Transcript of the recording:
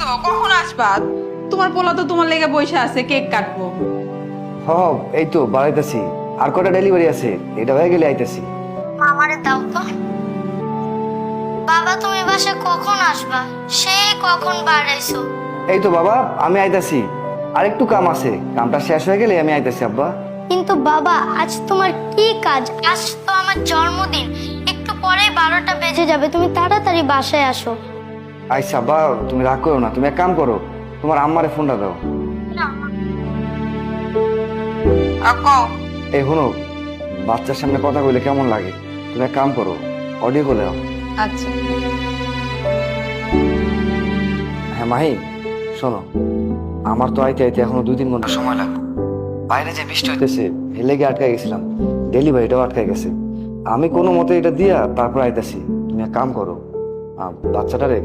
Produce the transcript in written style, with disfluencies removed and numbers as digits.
কখন আসবা? তোমার পোলা তো তোমার লেগে বসে আছে, কেক কাটবো। হ এই তো বাড়াইতেছি, আর কটা ডেলিভারি আছে, এটা হয়ে গেলে আইতেছি। আমারে দাও তো। বাবা তুমি বাসায় কখন আসবা? সেই কখন বাড়াইছো। এই তো বাবা আমি আইতাছি, আর একটু কাম আছে, কামটা শেষ হয়ে গেলে আমি আইতাছি আব্বা। কিন্তু বাবা আজ তোমার কি কাজ? আজ তো আমার জন্মদিন, একটু পরেই 12টা বেজে যাবে, তুমি তাড়াতাড়ি বাসায় আসো। আচ্ছা আব্বা তুমি রাগ করো না, তুমি এক কাম করো, তোমার আম্মারে ফোনটা দাও। এই শোনো, বাচ্চার সামনে কথা বলে কেমন লাগে, তুমি এক কাম করো, অডিও কলে দাও। আচ্ছা। হ্যাঁ মাহি শোনো, আমার তো আইতে আইতে এখনো 2-3 ঘন্টা সময় লাগবে। বাইরে যে বৃষ্টি হইতেছে এর লেগে আটকায় গেছিলাম, ডেলিভারিটাও আটকায় গেছে। আমি কোনো মতে এটা দিয়া তারপর আইতাছি, তুমি এক কাম করো, বাচ্চাটারে